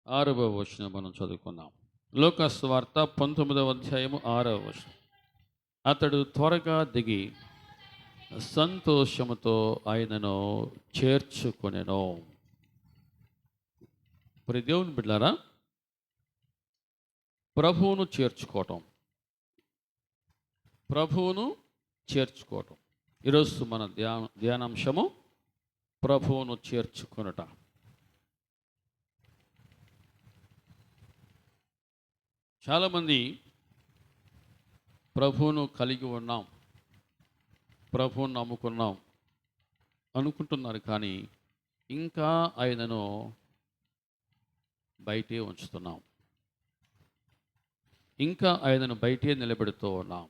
6వ వచనం మనం చదువుకున్నాం. లూకాసు సువార్త 19వ అధ్యాయము 6వ వచనం. అతడు త్వరగా దిగి సంతోషముతో ఆయనను చేర్చుకొనెను. ప్రియ దేవుని బిడ్డలారా, ప్రభువును చేర్చుకోవటం, ప్రభువును చేర్చుకోవటం. ఈరోజు మన ధ్యానాంశము ప్రభువును చేర్చుకొనుట. చాలామంది ప్రభువును కలిగి ఉన్నాం, ప్రభువును నమ్ముకున్నాం అనుకుంటున్నారు, కానీ ఇంకా ఆయనను బయటే ఉంచుతున్నాం, ఇంకా ఆయనను బయటే నిలబెడుతూ ఉన్నాం.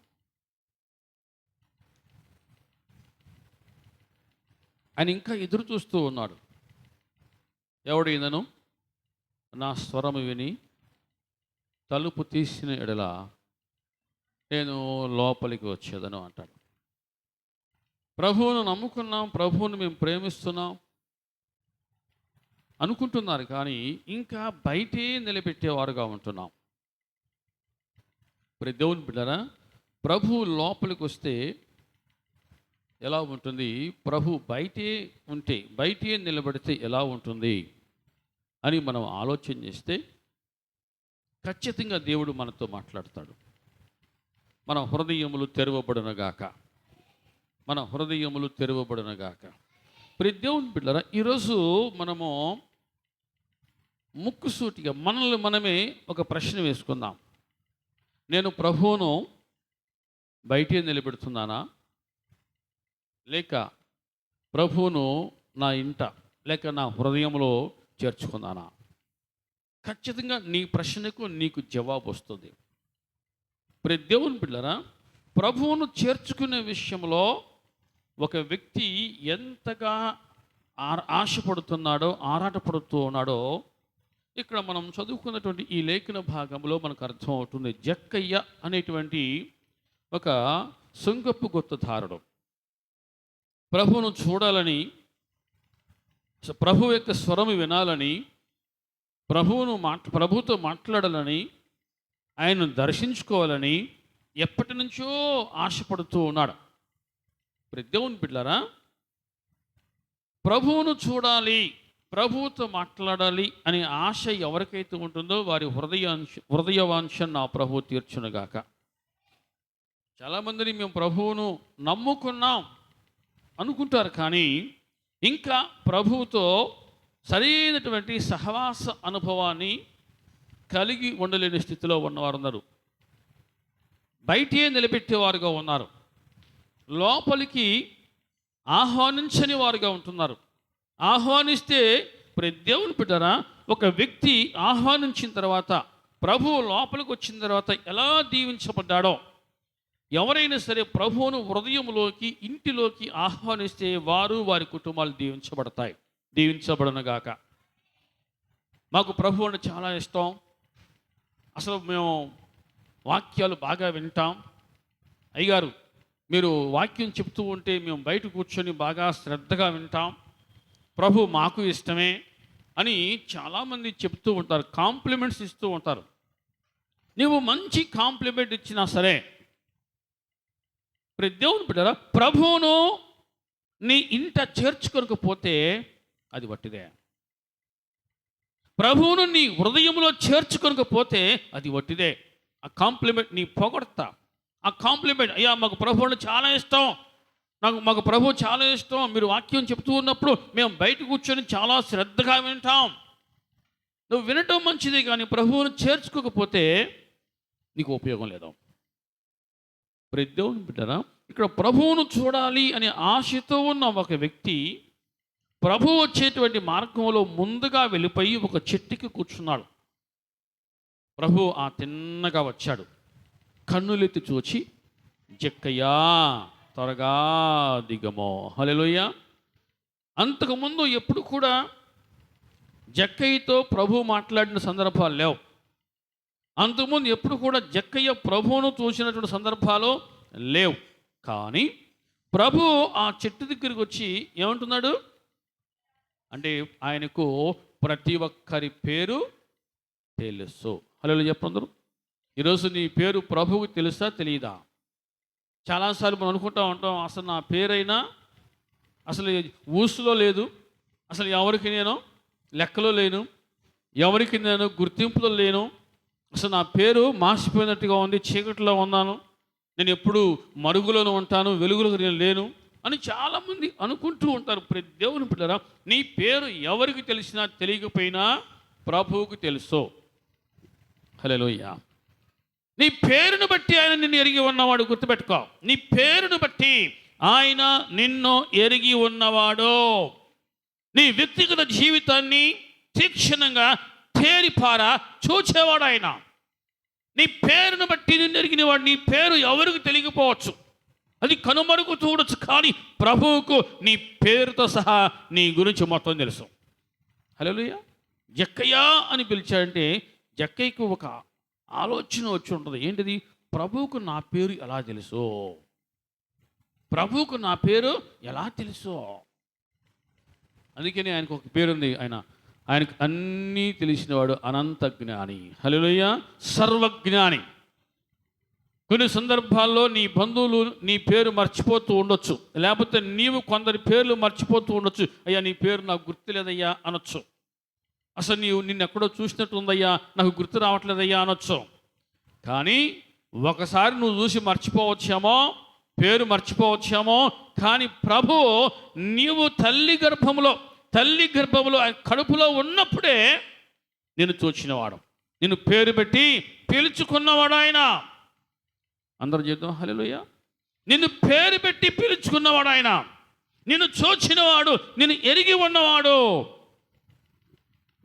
ఆయన ఇంకా ఎదురు చూస్తూ ఉన్నాడు. ఎవడు ఈయనను నా స్వరము విని తలుపు తీసిన ఎడల నేను లోపలికి వచ్చేదను అంటాడు. ప్రభువును నమ్ముకున్నాం, ప్రభువును మేము ప్రేమిస్తున్నాం అనుకుంటున్నారు, కానీ ఇంకా బయటే నిలబెట్టేవారుగా ఉంటున్నాం. ప్రతి దేవుని బిడ్డరా, ప్రభువు లోపలికి వస్తే ఎలా ఉంటుంది, ప్రభు బయటే ఉంటే, బయటే నిలబడితే ఎలా ఉంటుంది అని మనం ఆలోచన చేస్తే ఖచ్చితంగా దేవుడు మనతో మాట్లాడతాడు. మన హృదయములు తెరవబడునగాక, మన హృదయములు తెరవబడునగాక. ప్రతి దేవుని బిడ్డలారా, ఈరోజు మనము ముక్కుసూటిగా మనల్ని మనమే ఒక ప్రశ్న వేసుకుందాం. నేను ప్రభువును బయటే నిలబెడుతున్నానా, లేక ప్రభువును నా ఇంట లేక నా హృదయంలో చేర్చుకున్నానా? ఖచ్చితంగా నీ ప్రశ్నకు నీకు జవాబు వస్తుంది. ప్రతి దేవుని బిడ్డలారా, ప్రభువును చేర్చుకునే విషయంలో ఒక వ్యక్తి ఎంతగా ఆశపడుతున్నాడో, ఆరాటపడుతూ ఉన్నాడో ఇక్కడ మనం చదువుకున్నటువంటి ఈ లేఖన భాగంలో మనకు అర్థమవుతుంది. జక్కయ్య అనేటువంటి ఒక సుంగపు గుత్తదారుడు ప్రభువును చూడాలని, ప్రభు యొక్క స్వరము వినాలని, ప్రభుతో మాట్లాడాలని, ఆయనను దర్శించుకోవాలని ఎప్పటి నుంచో ఆశపడుతూ ఉన్నాడు. ప్రతి దేవుని బిడ్డలారా, ప్రభువును చూడాలి, ప్రభువుతో మాట్లాడాలి అనే ఆశ ఎవరికైతే ఉంటుందో వారి హృదయవాంఛ నా ప్రభువు తీర్చునుగాక. చాలామందిని మేము ప్రభువును నమ్ముకున్నాం అనుకుంటారు, కానీ ఇంకా ప్రభువుతో సరైనటువంటి సహవాస అనుభవాన్ని కలిగి ఉండలేని స్థితిలో ఉన్నవారు ఉన్నారు. బయటే నిలబెట్టేవారుగా ఉన్నారు, లోపలికి ఆహ్వానించని వారుగా ఉంటున్నారు. ఆహ్వానిస్తే ప్రతి దేవుని బిడ్డరా, ఒక వ్యక్తి ఆహ్వానించిన తర్వాత, ప్రభువు లోపలికి వచ్చిన తర్వాత ఎలా దీవించబడ్డాడో, ఎవరైనా సరే ప్రభువును హృదయంలోకి, ఇంటిలోకి ఆహ్వానిస్తే వారు వారి కుటుంబాలు దీవించబడతాయి. దీవించబడనుగాక. మాకు ప్రభువు అంటే చాలా ఇష్టం, అసలు మేము వాక్యాలు బాగా వింటాం, అయ్యగారు మీరు వాక్యం చెప్తూ ఉంటే మేము బయట కూర్చొని బాగా శ్రద్ధగా వింటాం, ప్రభు మాకు ఇష్టమే అని చాలామంది చెప్తూ ఉంటారు, కాంప్లిమెంట్స్ ఇస్తూ ఉంటారు. నువ్వు మంచి కాంప్లిమెంట్ ఇచ్చినా సరే, ప్రతి దేవుని బిడ్డరా, ప్రభువును నీ ఇంట చేర్చుకోకపోతే అది వట్టిదే. ప్రభువును నీ హృదయంలో చేర్చుకోకపోతే అది వట్టిదే. ఆ కాంప్లిమెంట్, నీ పొగడతా, ఆ కాంప్లిమెంట్, అయ్యా మాకు ప్రభువుని చాలా ఇష్టం, మాకు ప్రభు చాలా ఇష్టం, మీరు వాక్యం చెప్తూ ఉన్నప్పుడు మేము బయట కూర్చొని చాలా శ్రద్ధగా వింటాం. నువ్వు వినటం మంచిది, కానీ ప్రభువును చేర్చుకోకపోతే నీకు ఉపయోగం లేదు. ప్రతి దేవుని బిడ్డరా, ఇక్కడ ప్రభువును చూడాలి అనే ఆశతో ఉన్న ఒక వ్యక్తి ప్రభు వచ్చేటువంటి మార్గంలో ముందుగా వెళ్ళిపోయి ఒక చెట్టుకి కూర్చున్నాడు. ప్రభు ఆ తిన్నగా వచ్చాడు, కన్నులెత్తి చూచి, జక్కయ్యా త్వరగా దిగమో. హల్లెలూయా. అంతకుముందు ఎప్పుడు కూడా జక్కయ్యతో ప్రభు మాట్లాడిన సందర్భాలు లేవు. అంతకుముందు ఎప్పుడు కూడా జక్కయ్య ప్రభువును చూసినటువంటి సందర్భాలు లేవు. కానీ ప్రభు ఆ చెట్టు దగ్గరికి వచ్చి ఏమంటున్నాడు అంటే, ఆయనకు ప్రతి ఒక్కరి పేరు తెలుసు. హల్లెలూయా చెప్పందరు. ఈరోజు నీ పేరు ప్రభువుకు తెలుసా తెలియదా? చాలాసార్లు మనం అనుకుంటూ ఉంటాం, అసలు నా పేరైనా అసలు ఊసులో లేదు, అసలు ఎవరికి నేను లెక్కలో లేను, ఎవరికి నేను గుర్తింపులో లేను, అసలు నా పేరు మాసిపోయినట్టుగా ఉంది, చీకటిలో ఉన్నాను, నేను ఎప్పుడు మరుగులోనే ఉంటాను, వెలుగులో నేను లేను అని చాలామంది అనుకుంటూ ఉంటారు. ప్రతి దేవుని పిల్లరా, నీ పేరు ఎవరికి తెలిసినా తెలియకపోయినా ప్రభువుకు తెలుసు. హల్లెలూయా. నీ పేరును బట్టి ఆయన నిన్ను ఎరిగి ఉన్నవాడు. గుర్తుపెట్టుకో, నీ పేరును బట్టి ఆయన నిన్ను ఎరిగి ఉన్నవాడు. నీ వ్యక్తిగత జీవితాన్ని తీక్షణంగా తేరిపారా చూచేవాడు ఆయన. నీ పేరును బట్టి నిన్ను ఎరిగిన వాడు. నీ పేరు ఎవరికి తెలియకపోవచ్చు, అది కనుమరుగు చూడొచ్చు, కానీ ప్రభువుకు నీ పేరుతో సహా నీ గురించి మొత్తం తెలుసు. హల్లెలూయా. జక్కయ్యా అని పిలిచాడంటే జక్కయ్యకు ఒక ఆలోచన వచ్చి ఉంటుంది. ఏంటిది? ప్రభువుకు నా పేరు ఎలా తెలుసు? ప్రభువుకు నా పేరు ఎలా తెలుసు? అందుకని ఆయనకు ఒక పేరుంది. ఆయనకు అన్నీ తెలిసినవాడు, అనంత జ్ఞాని. హల్లెలూయా. సర్వజ్ఞాని. కొన్ని సందర్భాల్లో నీ బంధువులు నీ పేరు మర్చిపోతూ ఉండొచ్చు, లేకపోతే నీవు కొందరి పేర్లు మర్చిపోతూ ఉండొచ్చు. అయ్యా నీ పేరు నాకు గుర్తులేదయ్యా అనొచ్చు. అసలు నిన్ను ఎక్కడో చూసినట్టు ఉందయ్యా, నాకు గుర్తు రావట్లేదయ్యా అనొచ్చు. కానీ ఒకసారి నువ్వు చూసి మర్చిపోవచ్చామో, పేరు మర్చిపోవచ్చామో, కానీ ప్రభు నీవు తల్లి గర్భంలో కడుపులో ఉన్నప్పుడే నిన్ను చూచినవాడు, నిన్ను పేరు పెట్టి పిలుచుకున్నవాడు ఆయన. అందరూ చేద్దాం హల్లెలూయా. నిన్ను పేరు పెట్టి పిలుచుకున్నవాడు ఆయన, నిన్ను చూచినవాడు, నిన్ను ఎరిగి ఉన్నవాడు.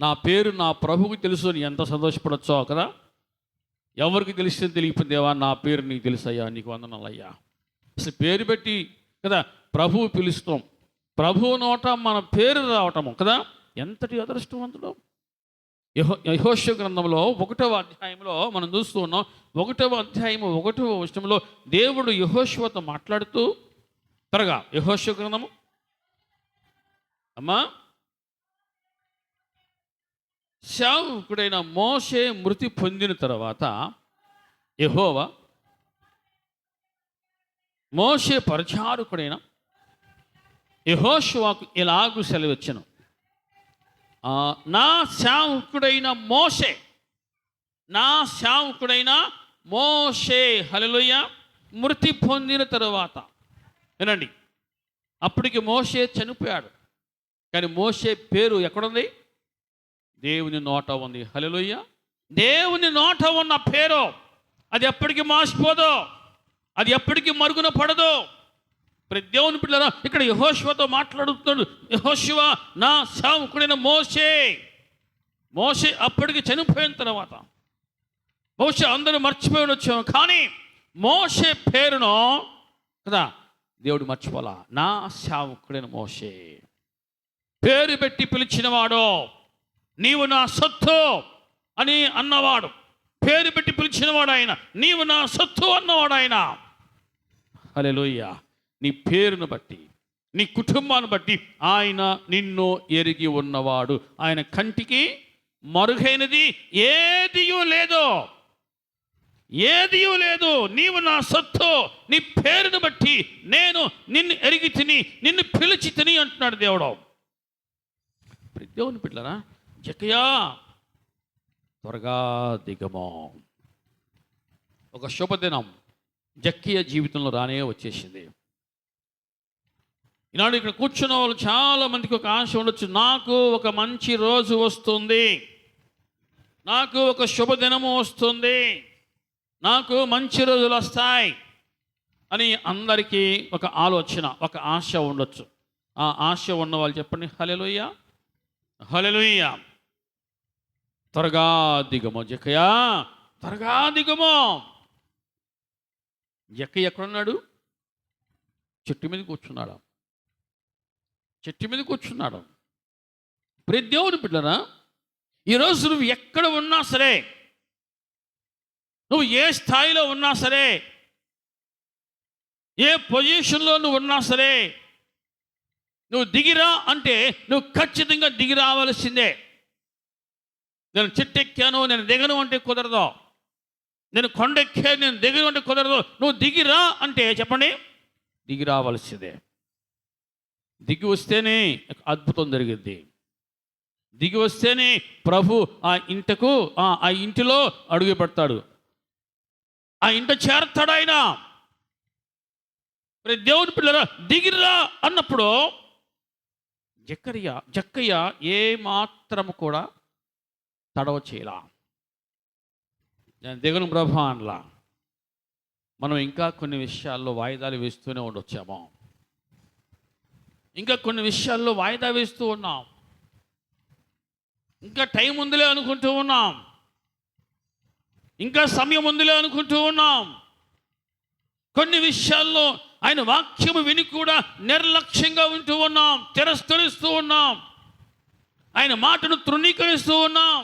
నా పేరు నా ప్రభువుకు తెలుసు అని ఎంత సంతోషపడచ్చో కదా. ఎవరికి తెలిస్తే తెలియకపోయింది, దేవా నా పేరు నీకు తెలుసయ్యా, నీకు వందనాలయ్యా. అసలు పేరు పెట్టి కదా ప్రభువు పిలుస్తాం, ప్రభువు నోట మన పేరు రావటము కదా, ఎంతటి అదృష్టవంతుడు. యెహోషువ గ్రంథంలో 1వ అధ్యాయంలో మనం చూస్తూ ఉన్నాం. 1వ అధ్యాయం 1వ వచనంలో దేవుడు యెహోషువతో మాట్లాడుతూ, త్వరగా యెహోషువ గ్రంథము అమ్మా. సేవకుడైన మోషే మృతి పొందిన తర్వాత యెహోవా మోషే పరిచారకుడైన యెహోషువకు ఇలాగు సెలవిచ్చెను, నా సేవకుడైన మోషే హల్లెలూయా మృతి పొందిన తరువాత, వినండి, అప్పటికి మోషే చనిపోయాడు, కానీ మోషే పేరు ఎక్కడుంది? దేవుని నోట ఉంది. హల్లెలూయా. దేవుని నోట ఉన్న పేరు అది ఎప్పటికీ మాసిపోదు, అది ఎప్పటికీ మరుగున పడదు. ప్రతి దేవుని పిల్లరా, ఇక్కడ యెహోషువతో మాట్లాడుతున్నాడు. యెహోషువ నా సేవకుడైన మోషే అప్పటికి చనిపోయిన తర్వాత బహుశా అందరూ మర్చిపోయి వచ్చాము, కానీ మోషే పేరును కదా దేవుడు మర్చిపోలా. నా సేవకుడైన మోషే పేరు పెట్టి పిలిచినవాడు, నీవు నా సొత్తు అని అన్నవాడు, పేరు పెట్టి పిలిచినవాడు ఆయన, నీవు నా సొత్తు అన్నవాడు ఆయన. హల్లెలూయా. నీ పేరును బట్టి, నీ కుటుంబాన్ని బట్టి ఆయన నిన్ను ఎరిగి ఉన్నవాడు. ఆయన కంటికి మరుగైనది ఏదియూ లేదు. నీవు నా సొత్తు, నీ పేరును బట్టి నేను నిన్ను ఎరిగి తిని, నిన్ను పిలిచి తిని అంటున్నాడు దేవుడు. దేవుని పిల్లరా, జక్కయ్యా త్వరగా దిగమో. ఒక శుభదినం జక్కయ్య జీవితంలో రానే వచ్చేసింది. ఈనాడు ఇక్కడ కూర్చున్న వాళ్ళు చాలా మందికి ఒక ఆశ ఉండొచ్చు, నాకు ఒక మంచి రోజు వస్తుంది, నాకు ఒక శుభదినము వస్తుంది, నాకు మంచి రోజులు వస్తాయి అని అందరికీ ఒక ఆలోచన, ఒక ఆశ ఉండొచ్చు. ఆ ఆశ ఉన్న వాళ్ళు చెప్పండి హల్లెలూయా. హల్లెలూయా. త్వరగా దిగమో జక్కయ్యా, త్వరగా దిగమో. జక్కయ్య ఎక్కడున్నాడు? చెట్టు మీద కూర్చున్నాడు. ప్రతి దేవుని బిడ్డరా, ఈరోజు నువ్వు ఎక్కడ ఉన్నా సరే, నువ్వు ఏ స్థాయిలో ఉన్నా సరే, ఏ పొజిషన్లో నువ్వు ఉన్నా సరే, నువ్వు దిగిరా అంటే నువ్వు ఖచ్చితంగా దిగి రావాల్సిందే. నేను చెట్టు ఎక్కాను నేను దిగను అంటే కుదరదు, నేను కొండ ఎక్కాను నేను దిగను అంటే కుదరదు. నువ్వు దిగిరా అంటే చెప్పండి, దిగి రావాల్సిందే. దిగి వస్తేనే అద్భుతం జరిగింది. దిగి వస్తేనే ప్రభు ఆ ఇంటిలో అడుగు పెడతాడు, ఆ ఇంట చేరతాడు ఆయన. దేవుని పిల్లరా దిగిరా అన్నప్పుడు జక్కయ్య ఏ మాత్రము కూడా తడవ చేయలా. నేను దిగను ప్రభు అనలా. మనం ఇంకా కొన్ని విషయాల్లో వాయిదాలు వేస్తూనే ఉండొచ్చాము, ఇంకా కొన్ని విషయాల్లో వాయిదా వేస్తూ ఉన్నాం, ఇంకా టైం ఉందిలే అనుకుంటూ ఉన్నాం, ఇంకా సమయం ఉందిలే అనుకుంటూ ఉన్నాం. కొన్ని విషయాల్లో ఆయన వాక్యము విని కూడా నిర్లక్ష్యంగా ఉంటూ ఉన్నాం, తిరస్కరిస్తూ ఉన్నాం, ఆయన మాటను తృణీకరిస్తూ ఉన్నాం.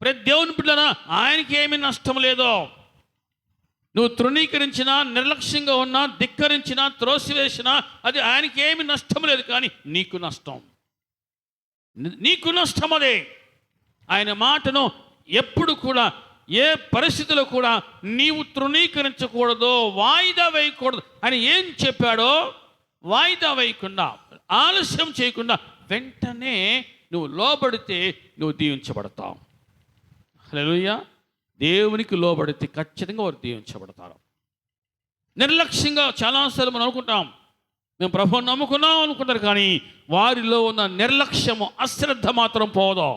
ప్రతి దేవుని బిడ్డలారా ఆయనకి ఏమీ నష్టం లేదో. నువ్వు తృణీకరించినా, నిర్లక్ష్యంగా ఉన్నా, ధిక్కరించినా, త్రోసివేసినా అది ఆయనకి ఏమి నష్టం లేదు, కానీ నీకు నష్టం, నీకు నష్టం. అదే ఆయన మాటను ఎప్పుడు కూడా ఏ పరిస్థితిలో కూడా నీవు తృణీకరించకూడదు, వాయిదా వేయకూడదు. ఆయన ఏం చెప్పాడో వాయిదా వేయకుండా, ఆలస్యం చేయకుండా వెంటనే నువ్వు లోబడితే నువ్వు దీవించబడతావు. హల్లెలూయా. దేవునికి లోబడితే ఖచ్చితంగా వారు దీవించబడతారు. నిర్లక్ష్యంగా చాలాసార్లు మనం అనుకుంటాం, మేము ప్రభువుని నమ్ముకున్నాం అనుకుంటారు, కానీ వారిలో ఉన్న నిర్లక్ష్యము, అశ్రద్ధ మాత్రం పోదో,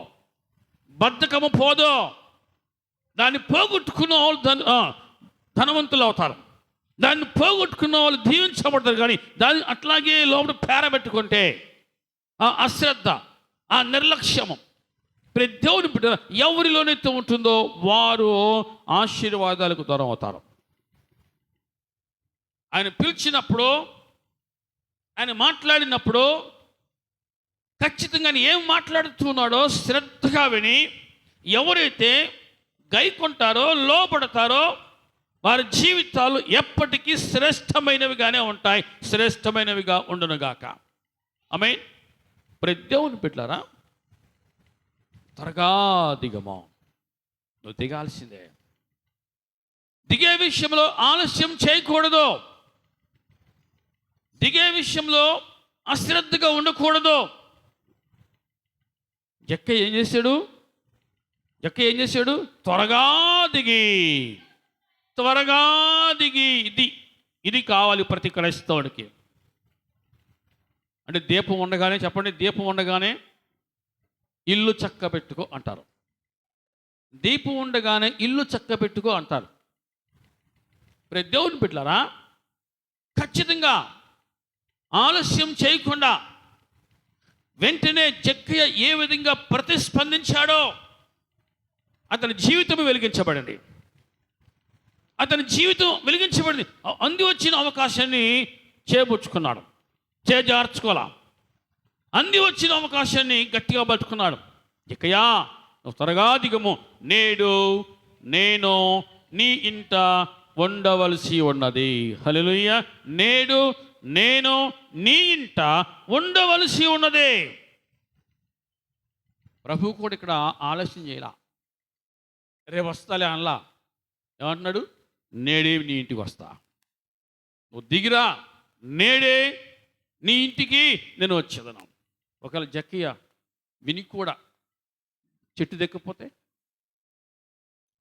బద్ధకము పోదో. దాన్ని పోగొట్టుకున్న వాళ్ళు ధనవంతులు అవుతారు, దాన్ని పోగొట్టుకున్న వాళ్ళు దీవించబడతారు. కానీ దాన్ని అట్లాగే లోపల పేరబెట్టుకుంటే ఆ అశ్రద్ధ, ఆ నిర్లక్ష్యము ప్రతి దేవుని బిడ్డ ఎవరిలోనైతే ఉంటుందో వారు ఆశీర్వాదాలకు దూరం అవుతారు. ఆయన పిలిచినప్పుడు, ఆయన మాట్లాడినప్పుడు ఖచ్చితంగా ఏం మాట్లాడుతున్నాడో శ్రద్ధగా విని ఎవరైతే గైకొంటారో, లోబడతారో వారి జీవితాలు ఎప్పటికీ శ్రేష్టమైనవిగానే ఉంటాయి, శ్రేష్టమైనవిగా ఉండునుగాక. ఆమేన్. ప్రతి దేవుని బిడ్డలారా త్వరగా దిగమో, నువ్వు దిగాల్సిందే. దిగే విషయంలో ఆలస్యం చేయకూడదు, దిగే విషయంలో అశ్రద్ధగా ఉండకూడదు. జక్కయ్య ఏం చేశాడు? త్వరగా దిగి, త్వరగా దిగి. ఇది కావాలి ప్రతి క్రైస్తవుడికి. అంటే దీపం ఉండగానే, చెప్పండి, దీపం ఉండగానే ఇల్లు చక్క పెట్టుకో అంటారు, దీపం ఉండగానే ఇల్లు చక్క పెట్టుకో అంటారు. ప్రతి దేవుని బిడ్డలారా ఖచ్చితంగా ఆలస్యం చేయకుండా వెంటనే జక్కయ్య ఏ విధంగా ప్రతిస్పందించాడో అతని జీవితం వెలిగించబడింది. అతని జీవితం వెలిగించబడింది. అంది వచ్చిన అవకాశాన్ని చేబుచ్చుకున్నాడు, చేజార్చుకోవాలా. అంది వచ్చిన అవకాశాన్ని గట్టిగా పట్టుకున్నాడు. జక్కయ్యా నువ్వు త్వరగా దిగము, నేడు నేను నీ ఇంట ఉండవలసి ఉన్నది. హల్లెలూయా. నేడు నేను నీ ఇంట ఉండవలసి ఉన్నదే. ప్రభు కూడా ఇక్కడ ఆలస్యం చేయాల, రేపు వస్తాలే అనలా. ఏమంటున్నాడు? నేడే నీ ఇంటికి వస్తా, నువ్వు దిగిరా, నేడే నీ ఇంటికి నేను వచ్చేదను. ఒకవేళ జక్కయ్య విని కూడా చెట్టు దెక్కపోతే,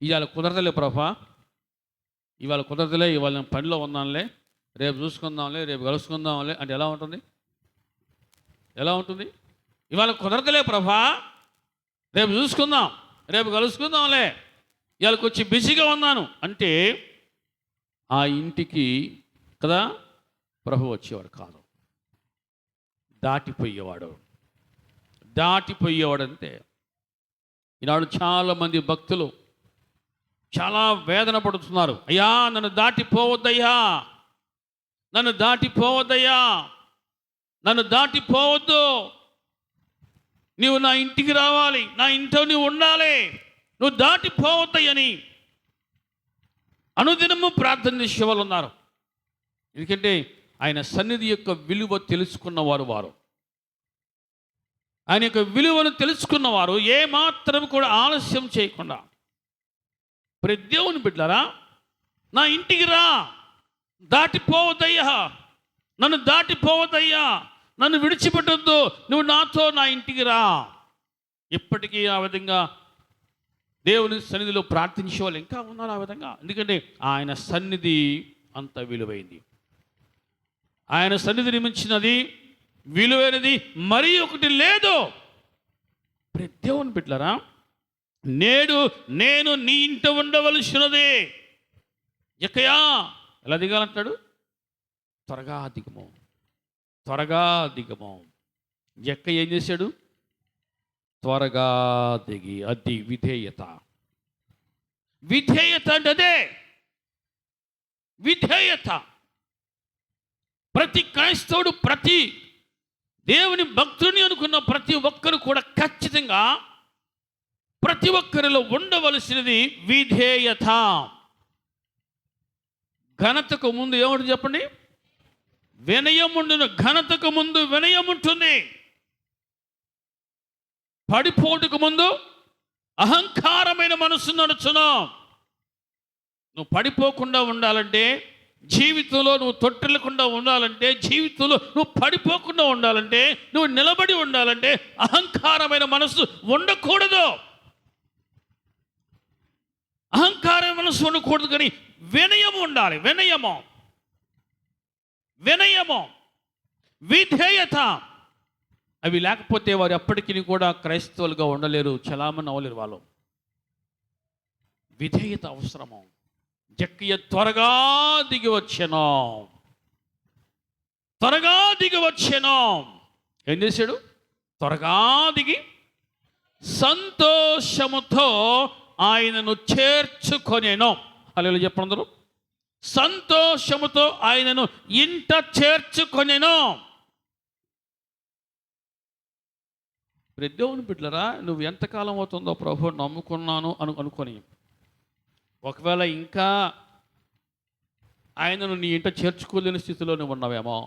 ఇవాళ కుదరదులే ప్రభా, ఇవాళ కుదరదులే, ఇవాళ నేను పనిలో ఉన్నానులే, రేపు చూసుకుందాంలే, రేపు కలుసుకుందాంలే అంటే ఎలా ఉంటుంది? ఇవాళ కుదరదులే ప్రభా, రేపు చూసుకుందాం, రేపు కలుసుకుందాంలే, ఇవాళ కొంచెం బిజీగా ఉన్నాను అంటే ఆ ఇంటికి కదా ప్రభు వచ్చేవాడు కాదు, దాటిపోయేవాడు అంతే. ఈనాడు చాలామంది భక్తులు చాలా వేదన పడుతున్నారు. అయ్యా నన్ను దాటిపోవద్దయ్యా, నన్ను దాటిపోవద్దు, నీవు నా ఇంటికి రావాలి, నా ఇంట్లో నీవు ఉండాలి, నువ్వు దాటిపోవద్దయ్యని అనుదినము ప్రార్థన చేసే వాళ్ళు ఉన్నారు. ఎందుకంటే ఆయన సన్నిధి యొక్క విలువ తెలుసుకున్నవారు వారు. ఆయన యొక్క విలువను తెలుసుకున్నవారు ఏమాత్రం కూడా ఆలస్యం చేయకుండా, ప్రతి దేవుని బిడ్డలారా, నా ఇంటికి రా, దాటిపోవద్దయ్యా, నన్ను దాటిపోవద్దయ్యా, నన్ను విడిచిపెట్టొద్దు, నువ్వు నాతో నా ఇంటికి రా. ఇప్పటికీ ఆ విధంగా దేవుని సన్నిధిలో ప్రార్థించే వాళ్ళు ఇంకా ఉన్నారు ఆ విధంగా. ఎందుకంటే ఆయన సన్నిధి అంత విలువైంది. ఆయన సన్నిధిని మించినది విలువైనది మరి ఒకటి లేదు. ప్రతి దేవుని బిడ్డలారా, నేడు నేను నీ ఇంట ఉండవలసినదే. ఎక్కయా ఎలా దిగాలంటాడు? త్వరగా దిగము, త్వరగా దిగము. ఎక్క ఏం చేశాడు? త్వరగా దిగి, అది విధేయత. విధేయత అంటే అదే విధేయత. ప్రతి క్రైస్తవుడు, ప్రతి దేవుని భక్తుని అనుకున్న ప్రతి ఒక్కరు కూడా ఖచ్చితంగా ప్రతి ఒక్కరిలో ఉండవలసినది విధేయత. ఘనతకు ముందు ఏమిటి చెప్పండి? వినయం ఉండును. ఘనతకు ముందు వినయం ఉంటుంది. పడిపోటుకు ముందు అహంకారమైన మనసు నడుచును. నువ్వు పడిపోకుండా ఉండాలంటే, జీవితంలో నువ్వు తొట్టెలకుండా ఉండాలంటే, జీవితంలో నువ్వు పడిపోకుండా ఉండాలంటే, నువ్వు నిలబడి ఉండాలంటే అహంకారమైన మనసు ఉండకూడదు. అహంకారమైన మనసు ఉండకూడదు, కానీ వినయము ఉండాలి. వినయము, వినయము, విధేయత. అవి లేకపోతే వారు ఎప్పటికీ కూడా క్రైస్తవులుగా ఉండలేరు, చలామణి అవ్వలేరు వాళ్ళు. విధేయత అవసరము. జక్కయ్య త్వరగా దిగి వచ్చాను, త్వరగా దిగి వచ్చాను. ఏం చేశాడు? త్వరగా దిగి సంతోషముతో ఆయనను చేర్చుకొనేను. హల్లెలూయా చెప్పండి అందరూ. సంతోషముతో ఆయనను ఇంట చేర్చుకొనేను. దేవుని బిడ్డలారా, నువ్వు ఎంతకాలం అవుతుందో ప్రభు నమ్ముకున్నాను అనుకొని, ఒకవేళ ఇంకా ఆయనను నీ ఇంట చేర్చుకోలేని స్థితిలో నువ్వు ఉన్నావేమో,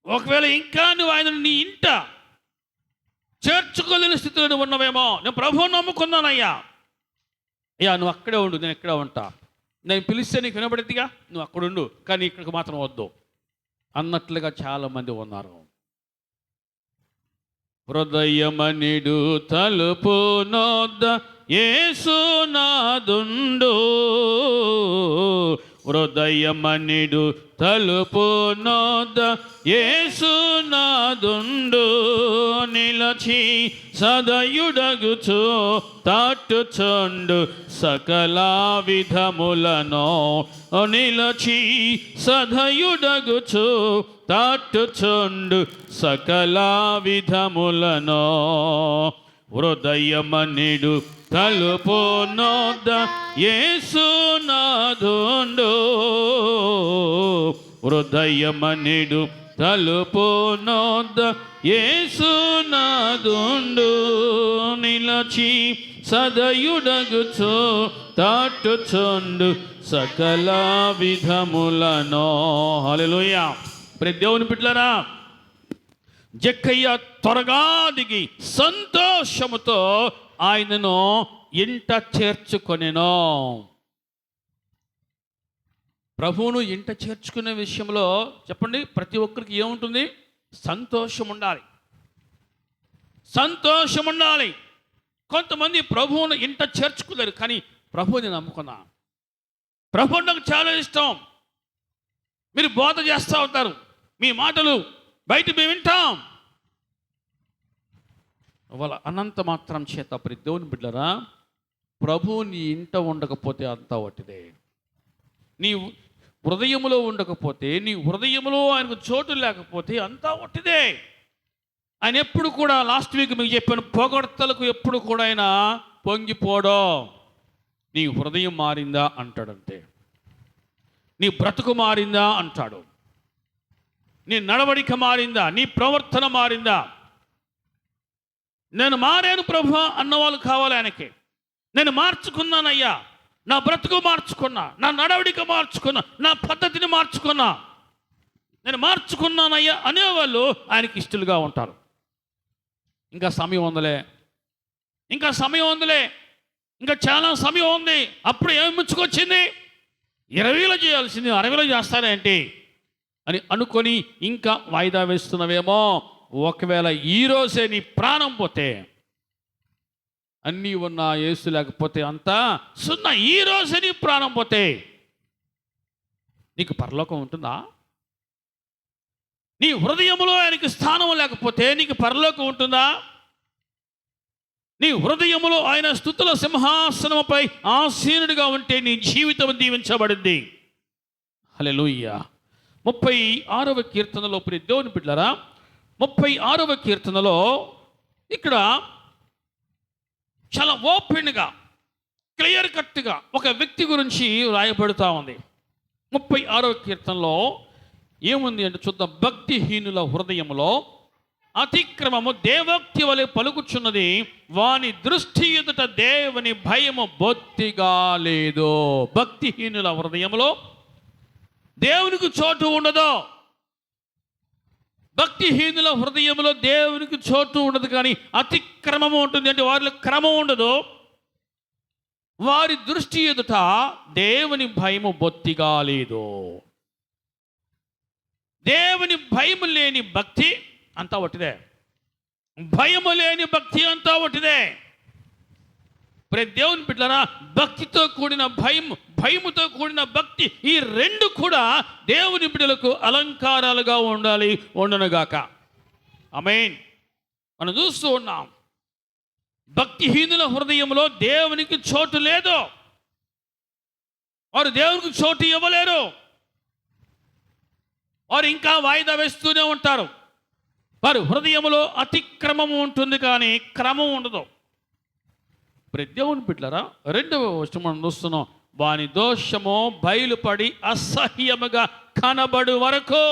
ఒకవేళ ఇంకా నువ్వు ఆయనను నీ ఇంట చేర్చుకోలేని స్థితిలో నువ్వు ఉన్నావేమో, నేను ప్రభువు నమ్ముకున్నానయ్యా, అయ్యా నువ్వు అక్కడే ఉండు, నేను ఇక్కడే ఉంటా, నేను పిలిస్తే నీకు వినబడిద్దిగా, నువ్వు అక్కడ ఉండు, కానీ ఇక్కడికి మాత్రం వద్దు అన్నట్లుగా చాలామంది ఉన్నారు. హృదయమనిడు తలుపు నొద్ద యేసునాదుండు, హృదయమనిడు తలుపు నొద్ద యేసునాదుండు, నిలచి సదయుడగుచు తట్టుచుండు సకల విధములను, నిలచి సదయుడగుచు తట్టుచుండు సకల విధములను. హృదయమనిడు తలుపు నొద్ద యేసునాదుండు, హృదయమనిడు తలుపు నొద్ద యేసునాదుండు, నిలచి సదయుడగుచు తట్టుచుండు సకల విధములను. హల్లెలూయా. ప్రతి దేవుని బిడ్డలారా, జక్కయ్య త్వరగా దిగి సంతోషముతో ఆయనను ఇంట చేర్చుకొనెను. ప్రభువును ఇంట చేర్చుకునే విషయంలో చెప్పండి, ప్రతి ఒక్కరికి ఏముంటుంది? సంతోషం ఉండాలి, సంతోషం ఉండాలి. కొంతమంది ప్రభువును ఇంట చేర్చుకోలేరు, కానీ ప్రభువుని నమ్ముకున్నా, ప్రభు నాకు చాలా ఇష్టం, మీరు బోధ చేస్తూ ఉంటారు, మీ మాటలు బయట మేము వింటాం, వాళ్ళ అనంత మాత్రం చేత ప్రతి దేవుని బిడ్డలారా, ప్రభువు నీ ఇంట ఉండకపోతే అంతా వట్టిదే. నీ హృదయములో ఉండకపోతే, నీ హృదయములో ఆయనకు చోటు లేకపోతే అంతా వట్టిదే. ఆయన ఎప్పుడు కూడా, లాస్ట్ వీక్ మీకు చెప్పాను, పొగడ్తలకు ఎప్పుడు కూడా ఆయన పొంగిపోడో. నీ హృదయం మారిందా అంటాడంతే, నీ బ్రతుకు మారిందా అంటాడు, నీ నడవడిక మారిందా, నీ ప్రవర్తన మారిందా. నేను మారాను ప్రభు అన్నవాళ్ళు కావాలి ఆయనకి. నేను మార్చుకున్నానయ్యా, నా బ్రతుకు మార్చుకున్నా, నా నడవడిక మార్చుకున్నా, నా పద్ధతిని మార్చుకున్నా, నేను మార్చుకున్నానయ్యా అనేవాళ్ళు ఆయనకి ఇష్టలుగా ఉంటారు. ఇంకా సమయం ఉందిలే, ఇంకా సమయం ఉందిలే, ఇంకా చాలా సమయం ఉంది, అప్పుడు ఏమి ముంచుకొచ్చింది, 20లో చేయాల్సింది 60లో చేస్తారేంటి అని అనుకొని ఇంకా వాయిదా వేస్తున్నావేమో. ఒకవేళ ఈరోజే నీ ప్రాణం పోతే, అన్నీ ఉన్న యేసు లేకపోతే అంతా సున్నా, ఈరోజే నీ ప్రాణం పోతే నీకు పరలోకం ఉంటుందా? నీ హృదయంలో ఆయనకి స్థానం లేకపోతే నీకు పరలోకం ఉంటుందా? నీ హృదయములో ఆయన స్తుతుల సింహాసనముపై ఆసీనుడిగా ఉంటే నీ జీవితం దీవించబడింది. హల్లెలూయా. 36వ కీర్తనలో ప్రియ దేవుని బిడ్డలారా, 36వ కీర్తనలో ఇక్కడ చాలా ఓపెన్గా క్లియర్ కట్గా ఒక వ్యక్తి గురించి రాయబడుతూ ఉంది. 36వ కీర్తనలో ఏముంది అంటే చూద్దాం. భక్తిహీనుల హృదయములో అతిక్రమము దేవోక్తి వలె పలుకుచున్నది, వాని దృష్టి ఎదుట దేవుని భయము బొత్తిగా లేదు. భక్తిహీనుల హృదయంలో దేవునికి చోటు ఉండదు. భక్తిహీనుల హృదయంలో దేవునికి చోటు ఉండదు, కానీ అతిక్రమము ఉంటుంది. అంటే వారిలో క్రమం ఉండదు. వారి దృష్టి ఎదుట దేవుని భయము బొత్తిగా లేదు. దేవుని భయము లేని భక్తి అంతా ఒకటిదే, భయము లేని భక్తి అంతా ఒకటిదే. ప్రతి దేవుని బిడ్డలారా, భక్తితో కూడిన భయముతో కూడిన భక్తి, ఈ రెండు కూడా దేవుని బిడ్డలకు అలంకారాలుగా ఉండాలి, ఉండునుగాక. ఆమేన్. మనం చూస్తూ ఉన్నాం, భక్తిహీనుల హృదయంలో దేవునికి చోటు లేదు. వారు దేవునికి చోటు ఇవ్వలేరు. వారు ఇంకా వాయిదా వేస్తూనే ఉంటారు. వారి హృదయంలో అతిక్రమము ఉంటుంది, కానీ క్రమం ఉండదు. ప్రతి దేవుని బిడ్డలారా, 2వ వచనం మనం చూస్తున్నాం. వాని దోషము బయలుపడి అసహ్యముగా కనబడు వరకు,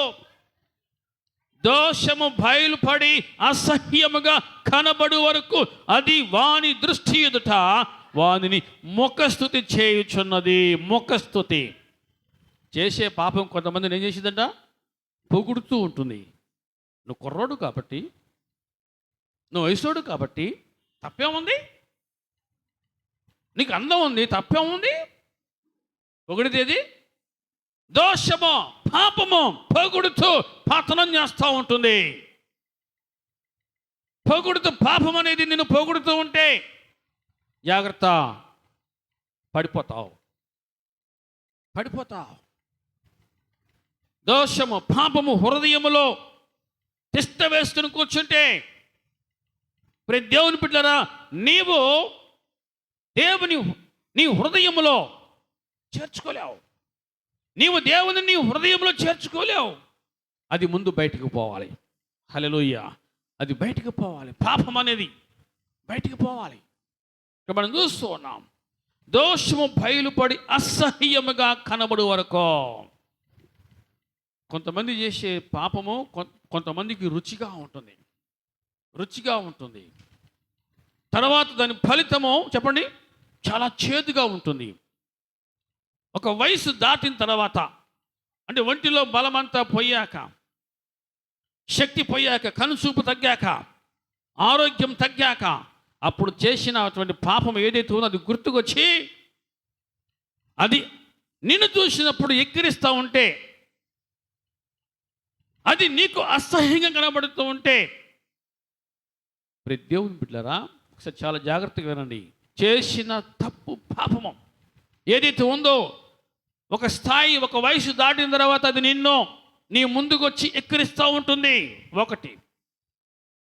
దోషము బయలుపడి అసహ్యముగా కనబడు వరకు అది వాని దృష్టి ఎదుట వానిని ముఖస్తుతి చేయుచున్నది. ముఖస్తుతి చేసే పాపం కొంతమందిని ఏం చేసిందంట, పొగుడుతూ ఉంటుంది. నువ్వు కుర్రోడు కాబట్టి, నువ్వు వయసోడు కాబట్టి తప్పేముంది, నీకు అందం ఉంది, తప్పేముంది, పొగిడితేది దోషమో పాపమో పొగుడుతూ పతనం చేస్తూ ఉంటుంది. పొగుడుతూ పాపం అనేది నిన్ను పొగుడుతూ ఉంటే జాగ్రత్త, పడిపోతావు. దోషము పాపము హృదయములో తిష్ట వేసుకుని కూర్చుంటే, ప్రతి దేవుని బిడ్డలారా, నీవు దేవుని నీ హృదయములో చేర్చుకోలేవు. నీవు దేవుని నీ హృదయంలో చేర్చుకోలేవు. అది ముందు బయటకు పోవాలి. హల్లెలూయా. అది బయటకు పోవాలి. పాపం అనేది బయటకు పోవాలి. ఇక్కడ మనం చూస్తూ ఉన్నాం, దోషము బయలుపడి అసహ్యముగా కనబడు వరకు. కొంతమంది చేసే పాపము కొంతమందికి రుచిగా ఉంటుంది. తర్వాత దాని ఫలితము చెప్పండి, చాలా చేదుగా ఉంటుంది. ఒక వయసు దాటిన తర్వాత, అంటే ఒంటిలో బలమంతా పోయాక, శక్తి పోయాక, కనుచూపు తగ్గాక, ఆరోగ్యం తగ్గాక, అప్పుడు చేసినటువంటి పాపం ఏదైతే ఉందో అది గుర్తుకొచ్చి అది నిన్ను చూసినప్పుడు ఎక్కిరిస్తూ ఉంటే, అది నీకు అసహ్యంగా కనబడుతూ ఉంటే, ప్రతి దేవుని బిడ్డలారా ఒకసారి చాలా జాగ్రత్తగా వినండి. చేసిన తప్పు పాపము ఏదైతే ఉందో, ఒక స్థాయి, ఒక వయసు దాటిన తర్వాత అది నీ ముందుకు వచ్చి ఎక్కిరిస్తూ ఉంటుంది. ఒకటి,